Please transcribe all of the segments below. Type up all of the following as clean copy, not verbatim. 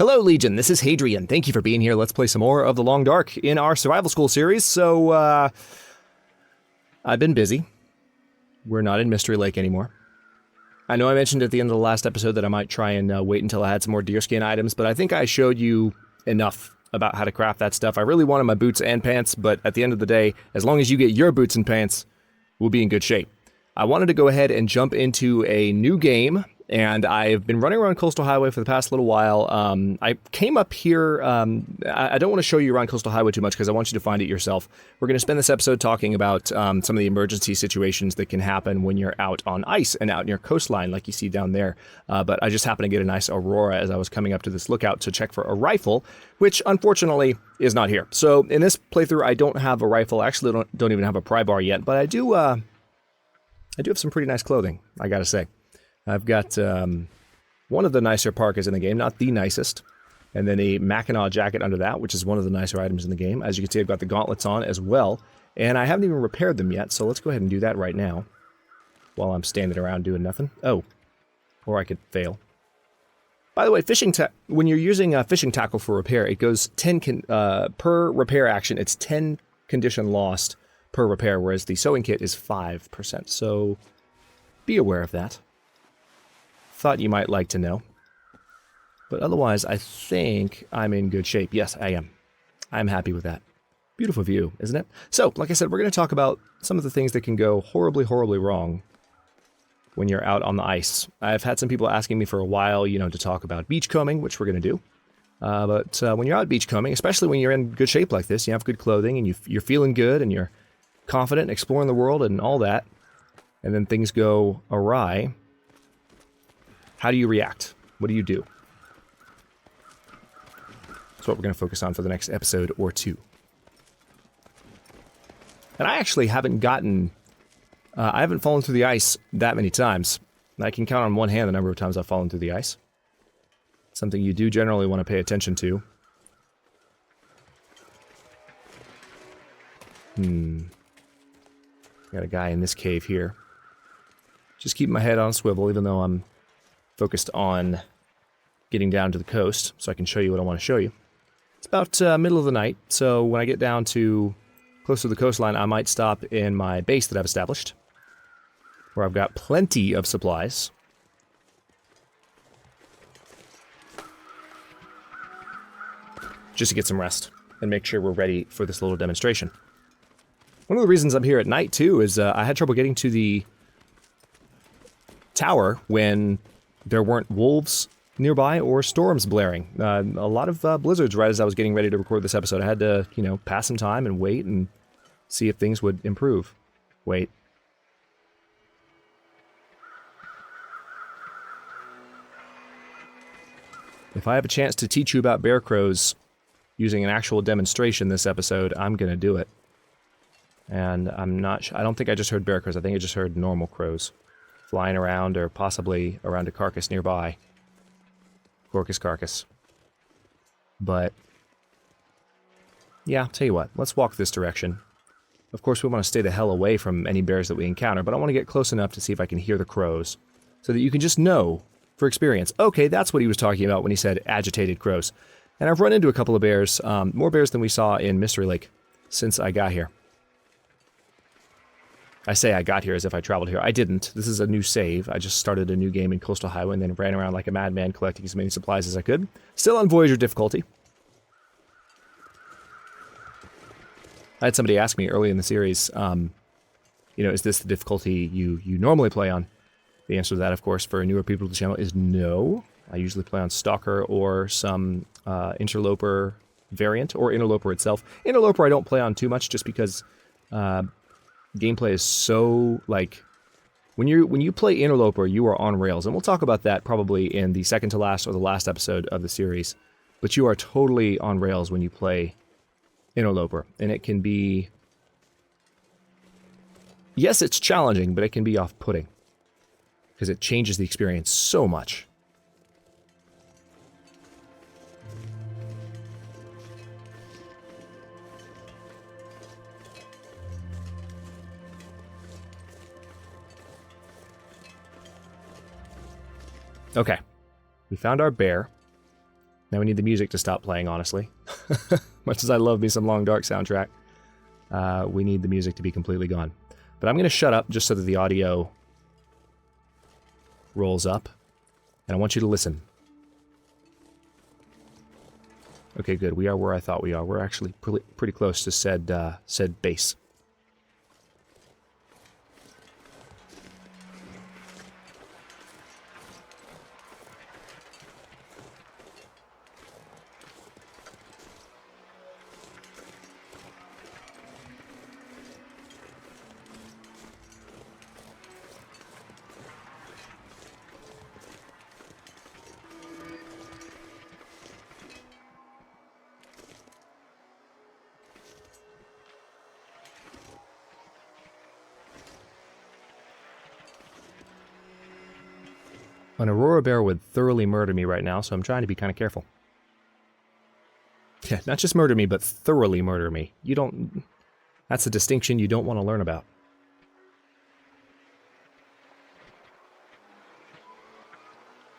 Hello, Legion. This is Hadrian. Thank you for being here. Let's play some more of The Long Dark in our Survival School series. So, I've been busy. We're not in Mystery Lake anymore. I know I mentioned at the end of the last episode that I might try and wait until I had some more deerskin items, but I think I showed you enough about how to craft that stuff. I really wanted my boots and pants, but at the end of the day, as long as you get your boots and pants, we'll be in good shape. I wanted to go ahead and jump into a new game, and I've been running around Coastal Highway for the past little while. I came up here, I don't want to show you around Coastal Highway too much because I want you to find it yourself. We're going to spend this episode talking about some of the emergency situations that can happen when you're out on ice and out near coastline like you see down there. But I just happened to get a nice aurora as I was coming up to this lookout to check for a rifle, which unfortunately is not here. So in this playthrough, I don't have a rifle. I actually don't even have a pry bar yet, but I do have some pretty nice clothing, I gotta say. I've got one of the nicer parkas in the game, not the nicest, and then a Mackinac jacket under that, which is one of the nicer items in the game. As you can see, I've got the gauntlets on as well, and I haven't even repaired them yet, so let's go ahead and do that right now while I'm standing around doing nothing. Oh, or I could fail. By the way, when you're using fishing tackle for repair, it goes 10 per repair action. It's 10 condition lost per repair, whereas the sewing kit is 5%. So be aware of that. Thought you might like to know. But otherwise, I think I'm in good shape. Yes, I am. I'm happy with that. Beautiful view, isn't it? So, like I said, we're going to talk about some of the things that can go horribly, horribly wrong when you're out on the ice. I've had some people asking me for a while, to talk about beachcombing, which we're going to do. But when you're out beachcombing, especially when you're in good shape like this, you have good clothing and you're feeling good and you're confident, exploring the world and all that, and then things go awry. How do you react? What do you do? That's what we're going to focus on for the next episode or two. And I actually haven't I haven't fallen through the ice that many times. I can count on one hand the number of times I've fallen through the ice. Something you do generally want to pay attention to. Got a guy in this cave here. Just keeping my head on a swivel, even though I'm focused on getting down to the coast, so I can show you what I want to show you. It's about middle of the night, so when I get down to close to the coastline, I might stop in my base that I've established, where I've got plenty of supplies. Just to get some rest and make sure we're ready for this little demonstration. One of the reasons I'm here at night, too, is I had trouble getting to the tower when there weren't wolves nearby or storms blaring. A lot of blizzards right as I was getting ready to record this episode. I had to, pass some time and wait and see if things would improve. Wait. If I have a chance to teach you about bear crows using an actual demonstration this episode, I'm going to do it. And I don't think I just heard bear crows. I think I just heard normal crows flying around or possibly around a carcass nearby. Gorkus carcass. But, yeah, I'll tell you what. Let's walk this direction. Of course, we want to stay the hell away from any bears that we encounter, but I want to get close enough to see if I can hear the crows. So that you can just know, for experience, okay, that's what he was talking about when he said agitated crows. And I've run into a couple of bears, more bears than we saw in Mystery Lake since I got here. I say I got here as if I traveled here. I didn't. This is a new save. I just started a new game in Coastal Highway and then ran around like a madman collecting as many supplies as I could. Still on Voyager difficulty. I had somebody ask me early in the series, is this the difficulty you normally play on? The answer to that, of course, for newer people to the channel is no. I usually play on Stalker or some Interloper variant, or Interloper itself. Interloper I don't play on too much just because gameplay is so, when you play Interloper, you are on rails, and we'll talk about that probably in the second to last or the last episode of the series, but you are totally on rails when you play Interloper, and it can be, yes, it's challenging, but it can be off-putting, because it changes the experience so much. Okay, we found our bear. Now we need the music to stop playing, honestly. Much as I love me some Long Dark soundtrack, we need the music to be completely gone. But I'm going to shut up just so that the audio rolls up. And I want you to listen. Okay, good. We are where I thought we are. We're actually pretty close to said base. An Aurora bear would thoroughly murder me right now, so I'm trying to be kind of careful. Yeah, not just murder me, but thoroughly murder me. You don't... That's a distinction you don't want to learn about.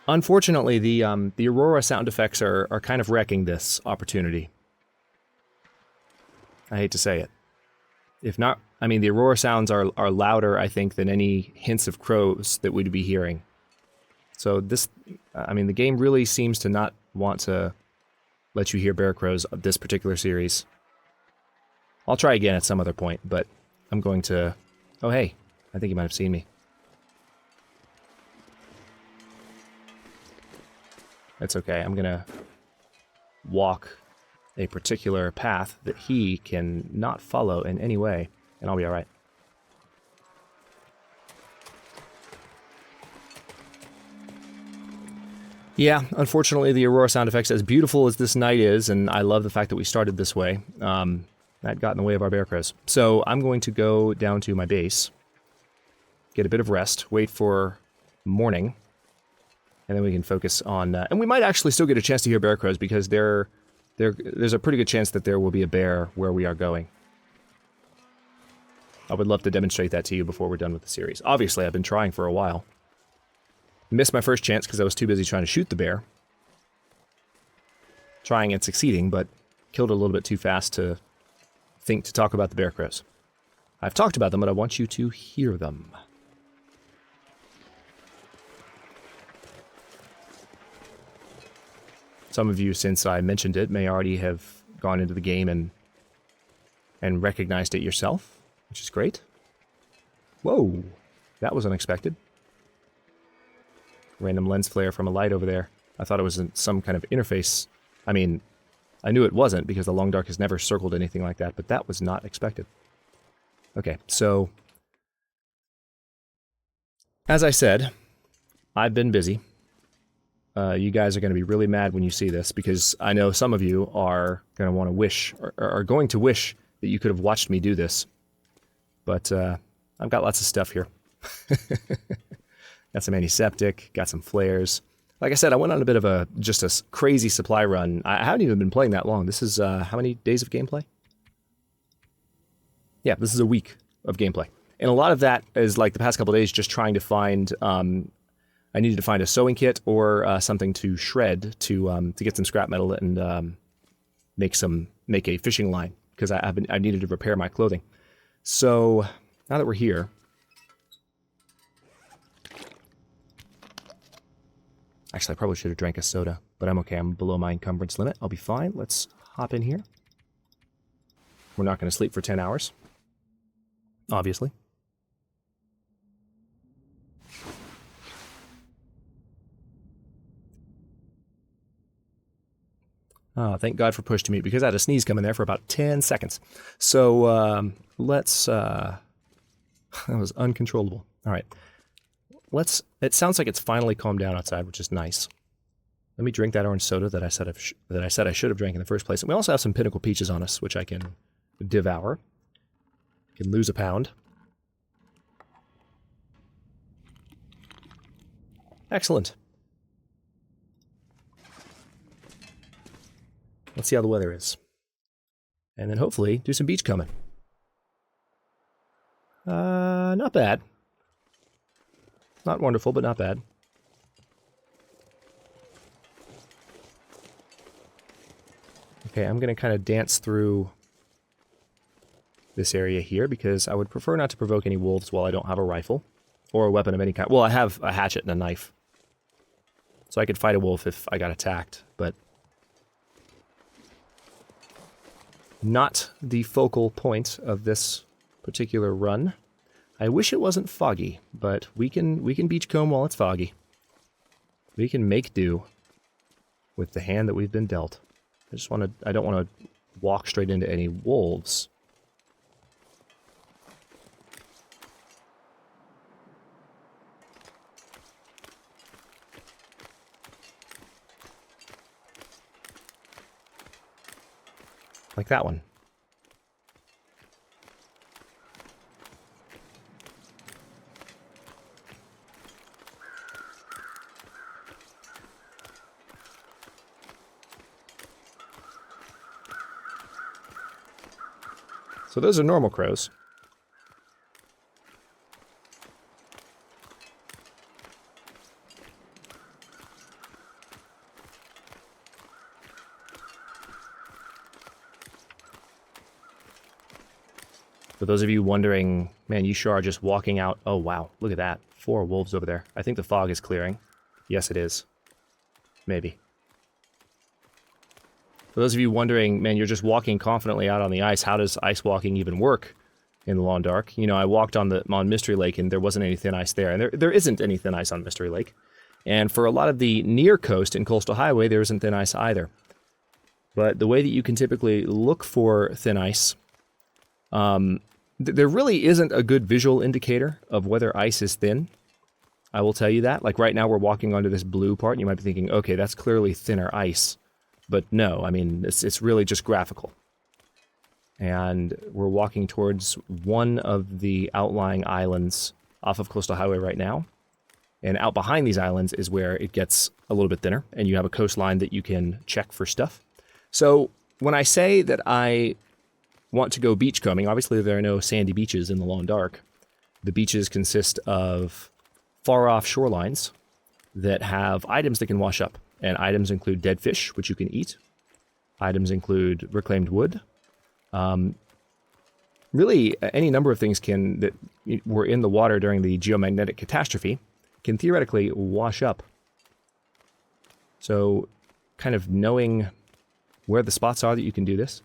Unfortunately, the Aurora sound effects are kind of wrecking this opportunity. I hate to say it. If not... I mean, the Aurora sounds are louder, I think, than any hints of crows that we'd be hearing. So this, I mean, the game really seems to not want to let you hear bear crows of this particular series. I'll try again at some other point, but I'm going to... Oh, hey, I think you might have seen me. That's okay, I'm gonna walk a particular path that he can not follow in any way, and I'll be alright. Yeah, unfortunately, the Aurora sound effects, as beautiful as this night is, and I love the fact that we started this way, that got in the way of our bear crows. So I'm going to go down to my base, get a bit of rest, wait for morning, and then we can focus on... and we might actually still get a chance to hear bear crows, because there's a pretty good chance that there will be a bear where we are going. I would love to demonstrate that to you before we're done with the series. Obviously, I've been trying for a while. Missed my first chance because I was too busy trying to shoot the bear. Trying and succeeding, but killed it a little bit too fast to think to talk about the bear crows. I've talked about them, but I want you to hear them. Some of you, since I mentioned it, may already have gone into the game and recognized it yourself, which is great. Whoa, that was unexpected. Random lens flare from a light over there. I thought it was some kind of interface. I mean, I knew it wasn't because the Long Dark has never circled anything like that, but that was not expected. Okay, so... As I said, I've been busy. You guys are going to be really mad when you see this, because I know some of you are going to want to wish, or are going to wish that you could have watched me do this. But I've got lots of stuff here. Got some antiseptic, got some flares. Like I said, I went on a bit of just a crazy supply run. I haven't even been playing that long. This is, how many days of gameplay? Yeah, this is a week of gameplay. And a lot of that is, like, the past couple of days just trying to find, I needed to find a sewing kit or something to shred to get some scrap metal and make a fishing line, because I needed to repair my clothing. So, now that we're here... Actually, I probably should have drank a soda, but I'm okay. I'm below my encumbrance limit. I'll be fine. Let's hop in here. We're not going to sleep for 10 hours. Obviously. Oh, thank God for push to mute, because I had a sneeze coming there for about 10 seconds. So, let's... that was uncontrollable. All right. It sounds like it's finally calmed down outside, which is nice. Let me drink that orange soda that I said I should have drank in the first place. And we also have some Pinnacle Peaches on us, which I can devour. Can lose a pound. Excellent. Let's see how the weather is. And then hopefully do some beach combing. Not bad. Not wonderful, but not bad. Okay, I'm going to kind of dance through this area here because I would prefer not to provoke any wolves while I don't have a rifle or a weapon of any kind. Well, I have a hatchet and a knife, so I could fight a wolf if I got attacked, but not the focal point of this particular run. I wish it wasn't foggy, but we can beachcomb while it's foggy. We can make do with the hand that we've been dealt. I don't want to walk straight into any wolves. Like that one. So those are normal crows. For those of you wondering, man, you sure are just walking out. Oh, wow. Look at that. 4 wolves over there. I think the fog is clearing. Yes, it is. Maybe. For those of you wondering, man, you're just walking confidently out on the ice. How does ice walking even work in the Long Dark? You know, I walked on Mystery Lake and there wasn't any thin ice there. And there isn't any thin ice on Mystery Lake. And for a lot of the near coast and Coastal Highway, there isn't thin ice either. But the way that you can typically look for thin ice, there really isn't a good visual indicator of whether ice is thin. I will tell you that. Like right now we're walking onto this blue part and you might be thinking, okay, that's clearly thinner ice. But no, I mean, it's really just graphical. And we're walking towards one of the outlying islands off of Coastal Highway right now. And out behind these islands is where it gets a little bit thinner, and you have a coastline that you can check for stuff. So when I say that I want to go beachcombing, obviously there are no sandy beaches in the Long Dark. The beaches consist of far-off shorelines that have items that can wash up. And items include dead fish, which you can eat. Items include reclaimed wood. Really, any number of things that were in the water during the geomagnetic catastrophe can theoretically wash up. So, kind of knowing where the spots are that you can do this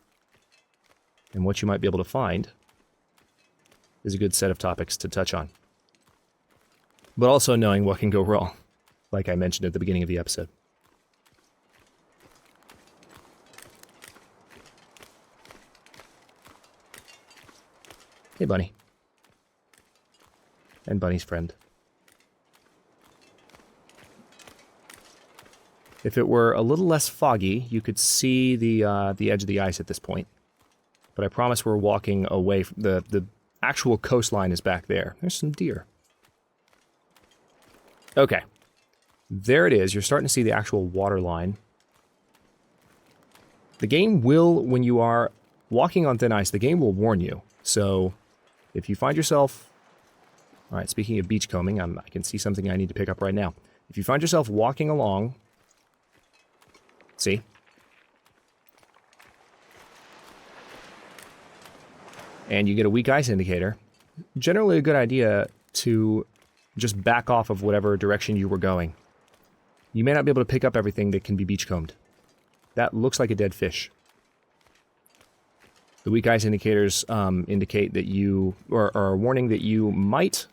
and what you might be able to find is a good set of topics to touch on. But also knowing what can go wrong, like I mentioned at the beginning of the episode. Hey, Bunny. And Bunny's friend. If it were a little less foggy, you could see the edge of the ice at this point. But I promise we're walking away from the actual coastline is back there. There's some deer. Okay. There it is. You're starting to see the actual water line. The game will, when you are walking on thin ice, the game will warn you. So if you find yourself... All right, speaking of beachcombing, I can see something I need to pick up right now. If you find yourself walking along... See? And you get a weak ice indicator, generally a good idea to just back off of whatever direction you were going. You may not be able to pick up everything that can be beachcombed. That looks like a dead fish. The weak ice indicators indicate that you, or are a warning that you might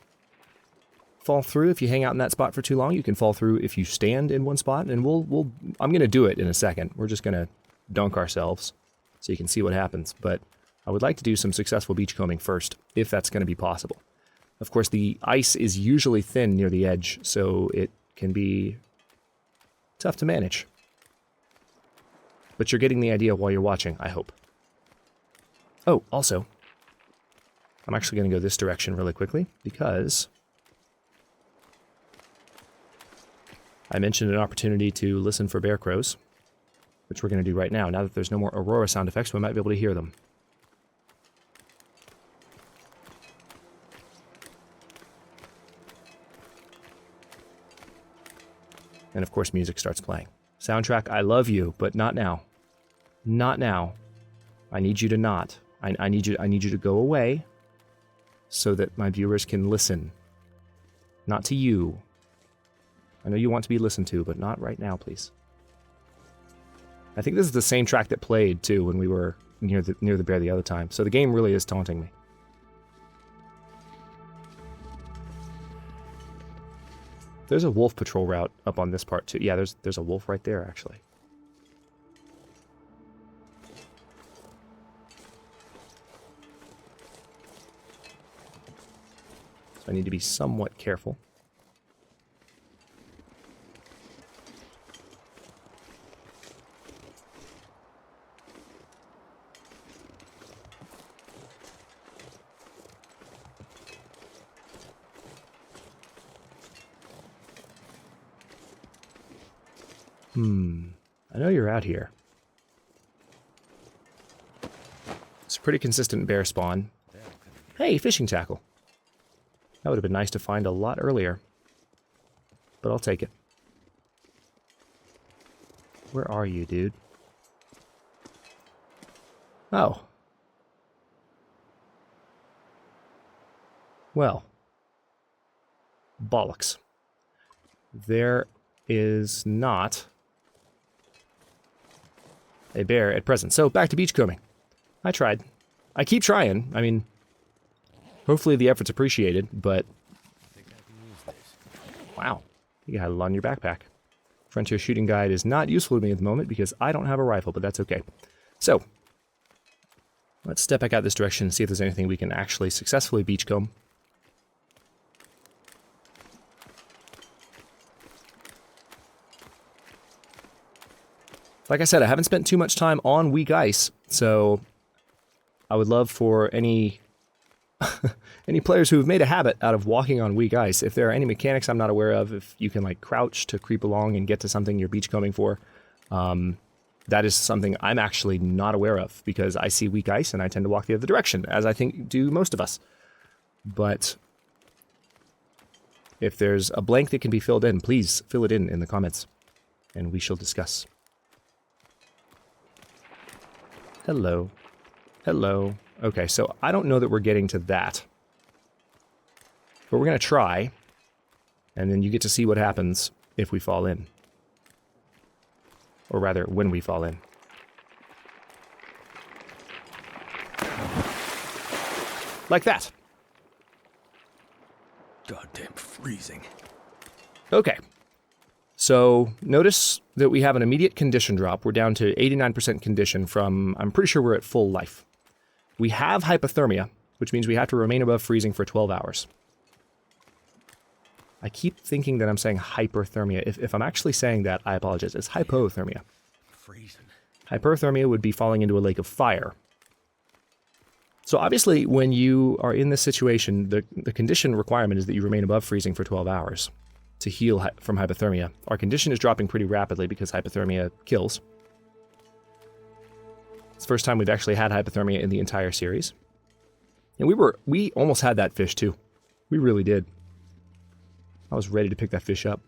fall through if you hang out in that spot for too long. You can fall through if you stand in one spot, and I'm going to do it in a second. We're just going to dunk ourselves so you can see what happens. But I would like to do some successful beachcombing first, if that's going to be possible. Of course, the ice is usually thin near the edge, so it can be tough to manage. But you're getting the idea while you're watching, I hope. Oh, also, I'm actually going to go this direction really quickly, because I mentioned an opportunity to listen for bear crows, which we're going to do right now. Now that there's no more Aurora sound effects, we might be able to hear them. And of course, music starts playing. Soundtrack, I love you, but not now. Not now. I need you to not. I need you to go away so that my viewers can listen. Not to you. I know you want to be listened to, but not right now, please. I think this is the same track that played, too, when we were near the bear the other time. So the game really is taunting me. There's a wolf patrol route up on this part, too. Yeah, there's a wolf right there, actually. So I need to be somewhat careful. I know you're out here. It's a pretty consistent bear spawn. Hey, fishing tackle. That would have been nice to find a lot earlier. But I'll take it. Where are you, dude? Oh. Well. Bollocks. There is not a bear at present. So, back to beachcombing. I tried. I keep trying. I mean, hopefully the effort's appreciated, but... Wow. You got a lot in your backpack. Frontier Shooting Guide is not useful to me at the moment because I don't have a rifle, but that's okay. So, let's step back out this direction and see if there's anything we can actually successfully beachcomb. Like I said, I haven't spent too much time on weak ice, so I would love for any any players who have made a habit out of walking on weak ice. If there are any mechanics I'm not aware of, if you can like crouch to creep along and get to something you're beachcombing for, that is something I'm actually not aware of because I see weak ice and I tend to walk the other direction, as I think do most of us. But if there's a blank that can be filled in, please fill it in the comments, and we shall discuss. Hello. Hello. Okay, so I don't know that we're getting to that. But we're going to try. And then you get to see what happens if we fall in. Or rather, when we fall in. Like that. Goddamn freezing. Okay. So, notice that we have an immediate condition drop. We're down to 89% condition from, I'm pretty sure we're at full life. We have hypothermia, which means we have to remain above freezing for 12 hours. I keep thinking that I'm saying hyperthermia. If I'm actually saying that, I apologize. It's hypothermia. Freezing. Hyperthermia would be falling into a lake of fire. So obviously, when you are in this situation, the condition requirement is that you remain above freezing for 12 hours. To heal from hypothermia. Our condition is dropping pretty rapidly because hypothermia kills. It's the first time we've actually had hypothermia in the entire series. And we almost had that fish too. We really did. I was ready to pick that fish up.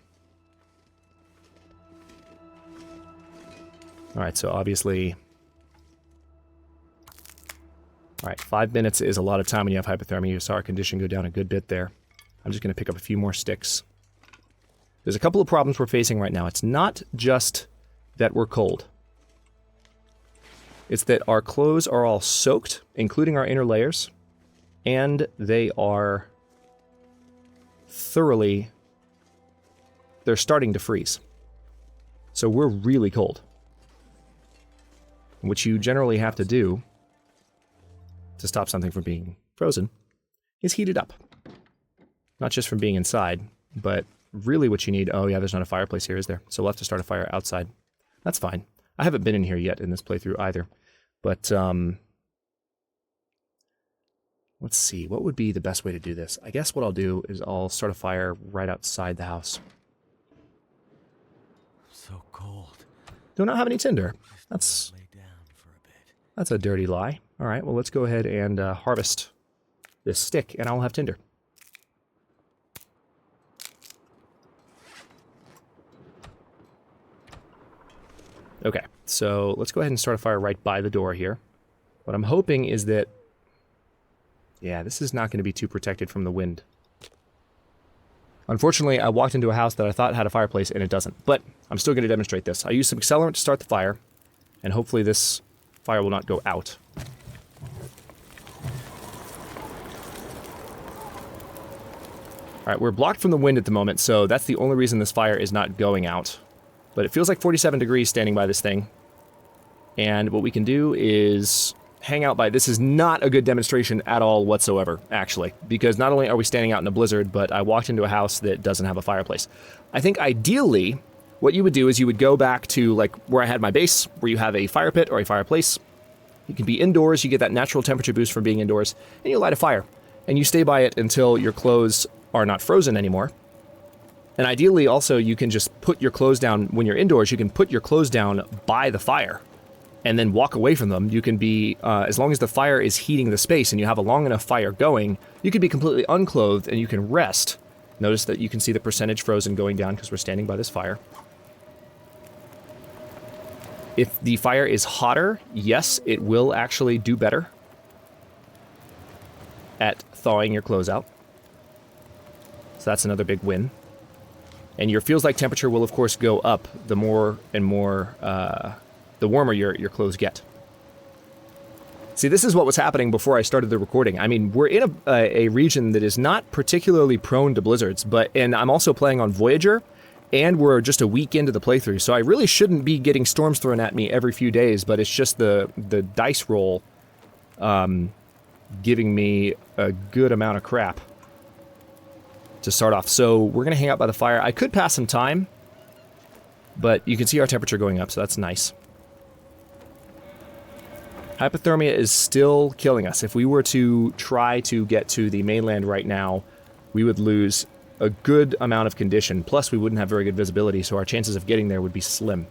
Alright, so obviously... Alright, 5 minutes is a lot of time when you have hypothermia. You saw our condition go down a good bit there. I'm just going to pick up a few more sticks. There's a couple of problems we're facing right now. It's not just that we're cold. It's that our clothes are all soaked, including our inner layers, and they are thoroughly... They're starting to freeze. So we're really cold. What you generally have to do to stop something from being frozen is heat it up. Not just from being inside, but really what you need... Oh yeah, there's not a fireplace here, is there? So we'll have to start a fire outside. That's fine. I haven't been in here yet in this playthrough either. But, let's see. What would be the best way to do this? I guess what I'll do is I'll start a fire right outside the house. So cold. Do not have any tinder. That's a dirty lie. All right, well, let's go ahead and harvest this stick, and I'll have tinder. Okay, So let's go ahead and start a fire right by the door here. What I'm hoping is that... Yeah, this is not going to be too protected from the wind. Unfortunately, I walked into a house that I thought had a fireplace, and it doesn't. But I'm still going to demonstrate this. I used some accelerant to start the fire, and hopefully this fire will not go out. Alright, we're blocked from the wind at the moment, so that's the only reason this fire is not going out. But it feels like 47 degrees standing by this thing. And what we can do is hang out by... This is not a good demonstration at all whatsoever, actually. Because not only are we standing out in a blizzard, but I walked into a house that doesn't have a fireplace. I think ideally, what you would do is you would go back to, like, where I had my base, where you have a fire pit or a fireplace. You can be indoors, you get that natural temperature boost from being indoors, and you light a fire. And you stay by it until your clothes are not frozen anymore. And ideally, also, you can just put your clothes down when you're indoors. You can put your clothes down by the fire and then walk away from them. You can be, as long as the fire is heating the space and you have a long enough fire going, you can be completely unclothed and you can rest. Notice that you can see the percentage frozen going down because we're standing by this fire. If the fire is hotter, yes, it will actually do better at thawing your clothes out. So that's another big win. And your feels like temperature will, of course, go up the more and more, the warmer your clothes get. See, this is what was happening before I started the recording. I mean, we're in a region that is not particularly prone to blizzards, and I'm also playing on Voyager, and we're just a week into the playthrough, so I really shouldn't be getting storms thrown at me every few days, but it's just the dice roll giving me a good amount of crap to start off. So we're going to hang out by the fire. I could pass some time, but you can see our temperature going up, so that's nice. Hypothermia is still killing us. If we were to try to get to the mainland right now, we would lose a good amount of condition, plus we wouldn't have very good visibility, so our chances of getting there would be slim.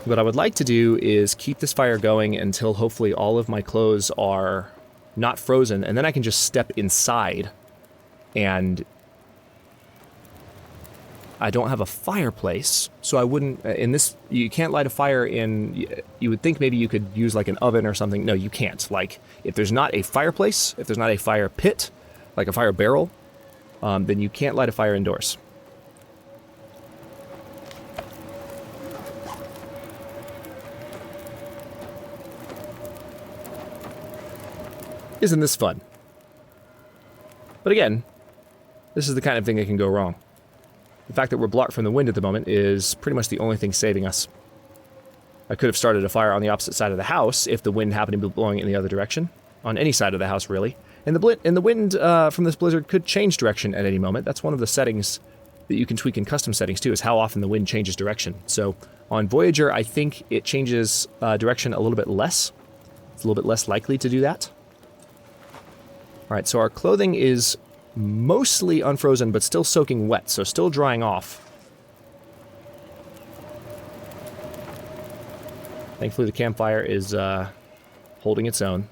What I would like to do is keep this fire going until hopefully all of my clothes are not frozen, and then I can just step inside. And I don't have a fireplace, so I wouldn't... In this, you can't light a fire in... You would think maybe you could use like an oven or something. No, you can't. Like, if there's not a fireplace, if there's not a fire pit, like a fire barrel, then you can't light a fire indoors. Isn't this fun? But again, this is the kind of thing that can go wrong. The fact that we're blocked from the wind at the moment is pretty much the only thing saving us. I could have started a fire on the opposite side of the house if the wind happened to be blowing in the other direction. On any side of the house, really. And the wind from this blizzard could change direction at any moment. That's one of the settings that you can tweak in custom settings too, is how often the wind changes direction. So on Voyager, I think it changes direction a little bit less. It's a little bit less likely to do that. Alright, so our clothing is mostly unfrozen, but still soaking wet, so still drying off. Thankfully the campfire is holding its own.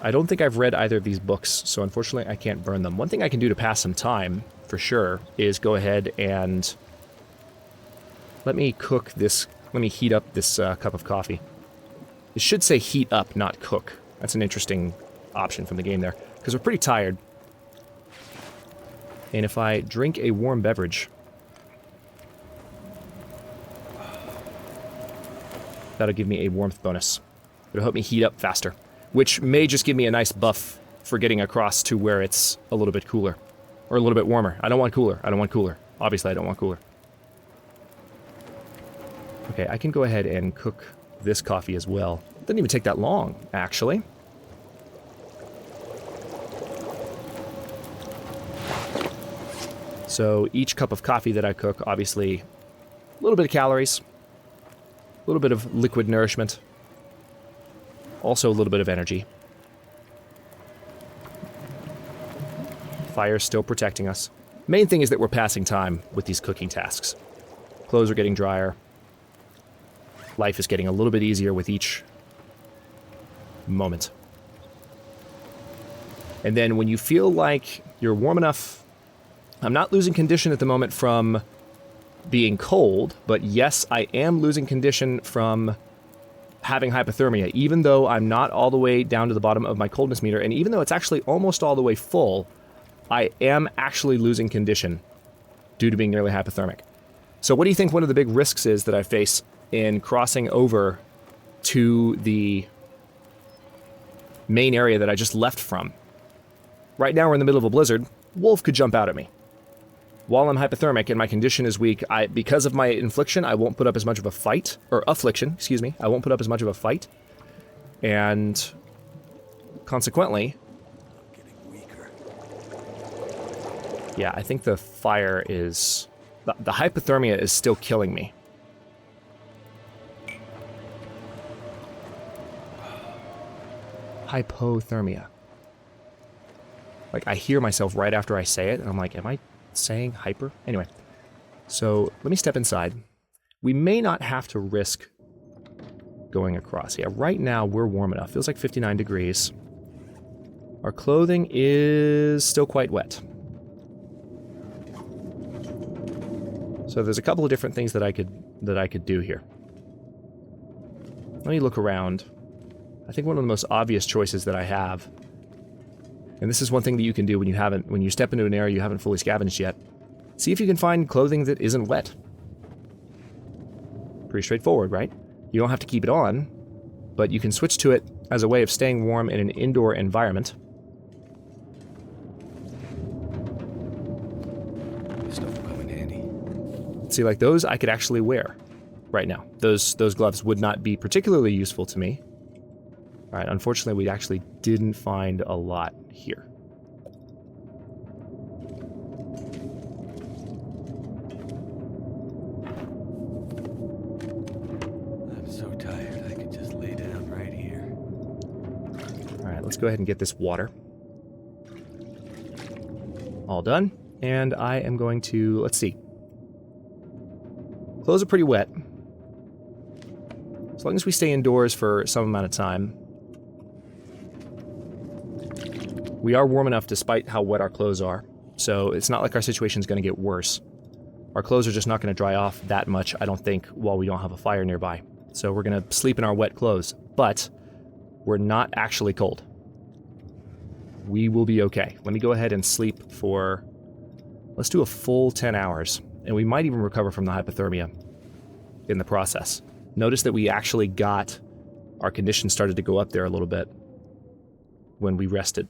I don't think I've read either of these books, so unfortunately I can't burn them. One thing I can do to pass some time, for sure, is go ahead and... Let me heat up this cup of coffee. It should say heat up, not cook. That's an interesting option from the game there, because we're pretty tired. And if I drink a warm beverage, that'll give me a warmth bonus. It'll help me heat up faster, which may just give me a nice buff for getting across to where it's a little bit cooler. Or a little bit warmer. I don't want cooler. I don't want cooler. Obviously, I don't want cooler. Okay, I can go ahead and cook this coffee as well. It doesn't even take that long, actually. So each cup of coffee that I cook, obviously, a little bit of calories, a little bit of liquid nourishment, also a little bit of energy. Fire's still protecting us. Main thing is that we're passing time with these cooking tasks. Clothes are getting drier. Life is getting a little bit easier with each moment. And then when you feel like you're warm enough, I'm not losing condition at the moment from being cold, but yes, I am losing condition from having hypothermia, even though I'm not all the way down to the bottom of my coldness meter, and even though it's actually almost all the way full, I am actually losing condition due to being nearly hypothermic. So what do you think one of the big risks is that I face in crossing over to the main area that I just left from? Right now we're in the middle of a blizzard. Wolf could jump out at me. While I'm hypothermic and my condition is weak, because of my infliction, I won't put up as much of a fight, or affliction, excuse me, I won't put up as much of a fight, and consequently, Getting weaker. yeah, I think the fire is, the hypothermia is still killing me. Hypothermia. Like, I hear myself right after I say it, and I'm like, am I saying hyper? Anyway, so let me step inside. We may not have to risk going across. Yeah, right now we're warm enough. Feels like 59 degrees. Our clothing is still quite wet. So there's a couple of different things that I could do here. Let me look around. I think one of the most obvious choices that I have, and this is one thing that you can do when you step into an area you haven't fully scavenged yet, see if you can find clothing that isn't wet. Pretty straightforward, right? You don't have to keep it on, but you can switch to it as a way of staying warm in an indoor environment. This stuff will come in handy. See, like those I could actually wear right now. Those gloves would not be particularly useful to me. All right, unfortunately, we actually didn't find a lot here. I'm so tired, I could just lay down right here. All right, let's go ahead and get this water. All done. And I am going to, let's see. Clothes are pretty wet. As long as we stay indoors for some amount of time. We are warm enough despite how wet our clothes are, so it's not like our situation's going to get worse. Our clothes are just not going to dry off that much, I don't think, while we don't have a fire nearby. So we're going to sleep in our wet clothes, but we're not actually cold. We will be okay. Let me go ahead and sleep for, let's do a full 10 hours, and we might even recover from the hypothermia in the process. Notice that we actually got, our condition started to go up there a little bit when we rested.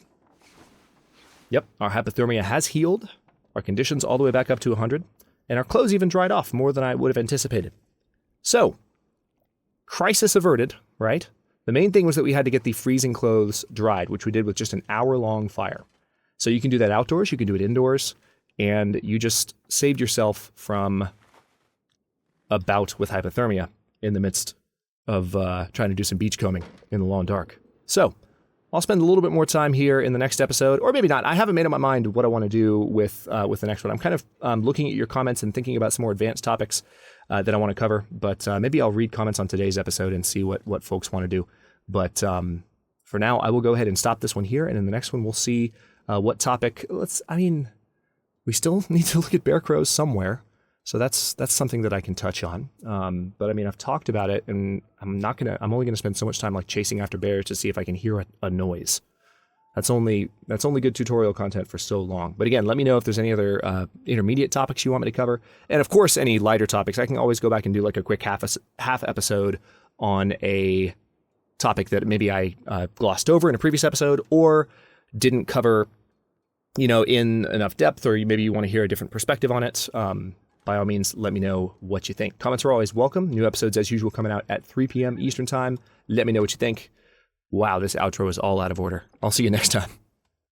Yep, our hypothermia has healed, our condition's all the way back up to 100, and our clothes even dried off more than I would have anticipated. So, crisis averted, right? The main thing was that we had to get the freezing clothes dried, which we did with just an hour-long fire. So you can do that outdoors, you can do it indoors, and you just saved yourself from a bout with hypothermia in the midst of trying to do some beachcombing in the long dark. So, I'll spend a little bit more time here in the next episode, or maybe not. I haven't made up my mind what I want to do with the next one. I'm kind of looking at your comments and thinking about some more advanced topics that I want to cover, but maybe I'll read comments on today's episode and see what folks want to do. But for now, I will go ahead and stop this one here, and in the next one, we'll see what topic. We still need to look at bear crows somewhere, so that's something that I can touch on. But I mean, I've talked about it, and I'm only gonna spend so much time like chasing after bears to see if I can hear a noise. That's only good tutorial content for so long. But again, let me know if there's any other intermediate topics you want me to cover, and of course, any lighter topics. I can always go back and do like a quick half episode on a topic that maybe I glossed over in a previous episode or didn't cover, in enough depth, or maybe you want to hear a different perspective on it. By all means, let me know what you think. Comments are always welcome. New episodes, as usual, coming out at 3 p.m. Eastern Time. Let me know what you think. Wow, this outro is all out of order. I'll see you next time.